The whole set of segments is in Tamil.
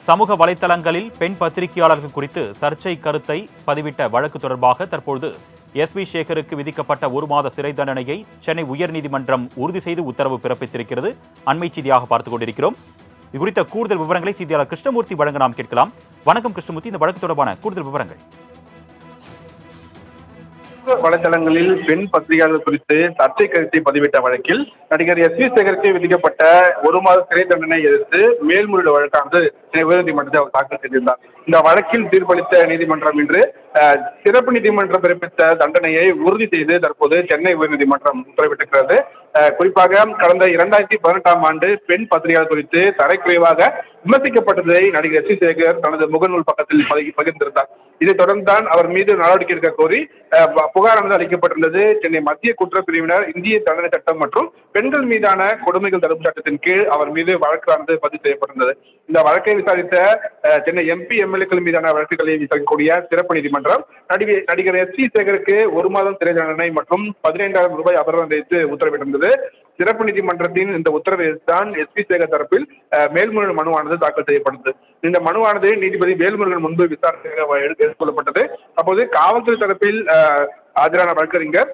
சமூக வலைதளங்களில் பெண் பத்திரிகையாளர்கள் குறித்து சர்ச்சை கருத்தை பதிவிட்ட வழக்கு தொடர்பாக தற்பொழுது எஸ்.வி. சேகருக்கு விதிக்கப்பட்ட 1 மாத சிறை தண்டனையை சென்னை உயர்நீதிமன்றம் உறுதி செய்து உத்தரவு பிறப்பித்திருக்கிறது. அண்மை செய்தியாக பார்த்துக் கொண்டிருக்கிறோம். இது குறித்த கூடுதல் விவரங்களை செய்தியாளர் கிருஷ்ணமூர்த்தி வழங்க நாம் கேட்கலாம். வணக்கம் கிருஷ்ணமூர்த்தி, இந்த வழக்கு தொடர்பான கூடுதல் விவரங்கள். வலைதளங்களில் பெண் பத்திரிகையாளர் குறித்து சர்ச்சை கருத்தை பதிவிட்ட வழக்கில் நடிகர் எஸ்.வி. சேகருக்கு விதிக்கப்பட்ட 1 மாத சிறை தண்டனை எதிர்த்து மேல்முறையீடு வழக்கானது உயர்நீதிமன்றத்தில் அவர் தாக்கல் செய்திருந்தார். இந்த வழக்கில் தீர்ப்பளித்த நீதிமன்றம் இன்று சிறப்பு நீதிமன்றம் பிறப்பித்த தண்டனையை உறுதி செய்து தற்போது சென்னை உயர்நீதிமன்றம் உத்தரவிட்டிருக்கிறது. குறிப்பாக கடந்த 2018ஆம் ஆண்டு பெண் பத்திரிகையாளர் குறித்து தரைக்குறைவாக விமர்சிக்கப்பட்டதை நடிகர் எஸ்.வி. சேகர் தனது முகநூல் பக்கத்தில் பகிர்ந்திருந்தார். இதைத் தொடர்ந்துதான் அவர் மீது நடவடிக்கை எடுக்க கோரி புகாரானது அளிக்கப்பட்டுள்ளது. சென்னை மத்திய குற்றப்பிரிவினர் இந்திய தண்டனை சட்டம் மற்றும் பெண்கள் மீதான கொடுமைகள் தடுப்பு சட்டத்தின் கீழ் அவர் மீது வழக்கானது பதிவு செய்யப்பட்டுள்ளது. இந்த வழக்கை விசாரித்த சென்னை எம்பி எம்எல்ஏக்கள் மீதான வழக்குகளை விசாரிக்கக்கூடிய சிறப்பு நீதிமன்றம் நடிகர் எஸ்.வி. சேகருக்கு 1 மாதம் சிறை தண்டனை மற்றும் 15,000 ரூபாய் அபராதம் விதித்து உத்தரவிட்டிருந்தது. சிறப்பு நீதிமன்றத்தின் இந்த உத்தரவை தான் எஸ்.வி. சேகர் தரப்பில் மேல்முறையீடு மனுவானது தாக்கல் செய்யப்பட்டது. இந்த மனுவானது நீதிபதி வேல்முருகன் முன்பு விசாரணையாக எடுத்துக்கொள்ளப்பட்டது. அப்போது காவல்துறை தரப்பில் ஆஜரான வழக்கறிஞர்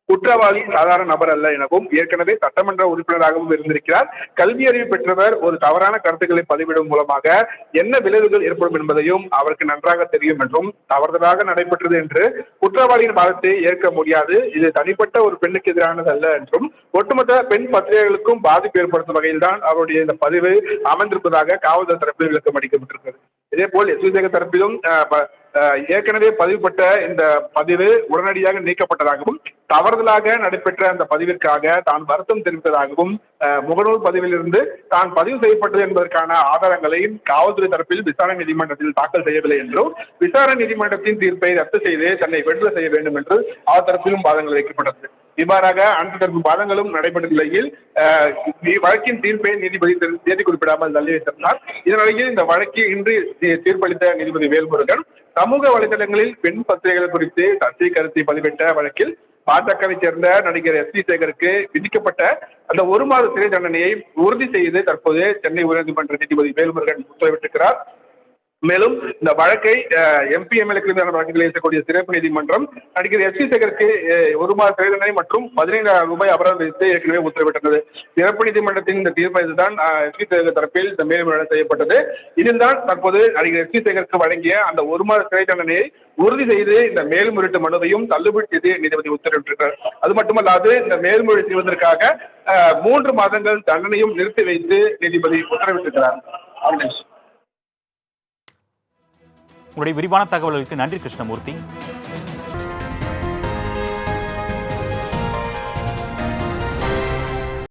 குற்றவாளி சாதாரண நபர் அல்ல எனவும் ஏற்கனவே சட்டமன்ற உறுப்பினராகவும் இருந்திருக்கிறார். கல்வி அறிவு பெற்றவர் ஒரு தவறான கருத்துக்களை பதிவிடும் மூலமாக என்ன விளைவுகள் ஏற்படும் என்பதையும் அவருக்கு நன்றாக தெரியும் என்றும் தவறுதலாக நடைபெற்றது என்று குற்றவாளியின் வாதத்தை ஏற்க முடியாது. இது தனிப்பட்ட ஒரு பெண்ணுக்கு எதிரானது அல்ல என்றும் ஒட்டுமொத்த பெண் பத்திரிகைகளுக்கும் பாதிப்பு ஏற்படுத்தும் வகையில் தான் அவருடைய இந்த பதிவு அமைந்திருப்பதாக காவல்துறை தரப்பில் விளக்கம் அளிக்கப்பட்டிருக்கிறது. இதேபோல் எஸ்.வி. சேகர் தரப்பிலும் ஏற்கனவே பதிவுப்பட்ட இந்த பதிவு உடனடியாக நீக்கப்பட்டதாகவும் தவறுதலாக நடைபெற்ற அந்த பதிவிற்காக தான் வருத்தம் தெரிவித்ததாகவும் முகநூல் பதிவிலிருந்து தான் பதிவு செய்யப்பட்டது என்பதற்கான ஆதாரங்களையும் காவல்துறை தரப்பில் விசாரணை நீதிமன்றத்தில் தாக்கல் செய்யவில்லை என்றும் விசாரணை நீதிமன்றத்தின் தீர்ப்பை ரத்து செய்து தன்னை விடுதலை செய்ய வேண்டும் என்று அவர் தரப்பிலும் வாதங்கள் வைக்கப்பட்டது. இவ்வாறாக அனைத்து தரப்பு வாதங்களும் நடைபெற்ற நிலையில் வழக்கின் தீர்ப்பை நீதிபதி தேதி குறிப்பிடாமல் தள்ளி வைத்திருந்தார். இதனிடையில் இந்த வழக்கை இன்று தீர்ப்பளித்த நீதிபதி வேல்முருகன் சமூக வலைதளங்களில் பெண் பத்திரிகைகள் குறித்து சர்ச்சை கருத்தை பதிவிட்ட வழக்கில் பாஜகவை சேர்ந்த நடிகர் எஸ்.வி. சேகருக்கு விதிக்கப்பட்ட அந்த 1 மாத சிறை தண்டனையை உறுதி செய்து தற்போது சென்னை உயர்நீதிமன்ற நீதிபதி வேல்முருகன் உத்தரவிட்டிருக்கிறார். மேலும் இந்த வழக்கை எம்பி எம்எல்ஏக்கள் மீதான வழக்குகளை இருக்கக்கூடிய சிறப்பு நீதிமன்றம் நடிகர் எஸ்.வி. சேகருக்கு 1 மாத சிறை தண்டனை மற்றும் 15,000 ரூபாய் அபராதம் விதித்து ஏற்கனவே உத்தரவிட்டது. சிறப்பு நீதிமன்றத்தின் இந்த தீர்ப்பை தான் எஸ்.வி. சேகர் தரப்பில் இந்த மேல்முறையீடு செய்யப்பட்டது. இதில் தான் தற்போது நடிகர் எஸ்.வி. சேகருக்கு வழங்கிய அந்த 1 மாத சிறை தண்டனையை உறுதி செய்து இந்த மேல்முறையீட்டு மனுவையும் தள்ளுபடி செய்து நீதிபதி உத்தரவிட்டிருக்கிறார். அது மட்டுமல்லாது இந்த மேல்முறையீடு செய்வதற்காக 3 மாதங்கள் தண்டனையும் நிறுத்தி வைத்து நீதிபதி உத்தரவிட்டிருக்கிறார். உங்களுடைய விரிவான தகவல்களுக்கு நன்றி கிருஷ்ணமூர்த்தி.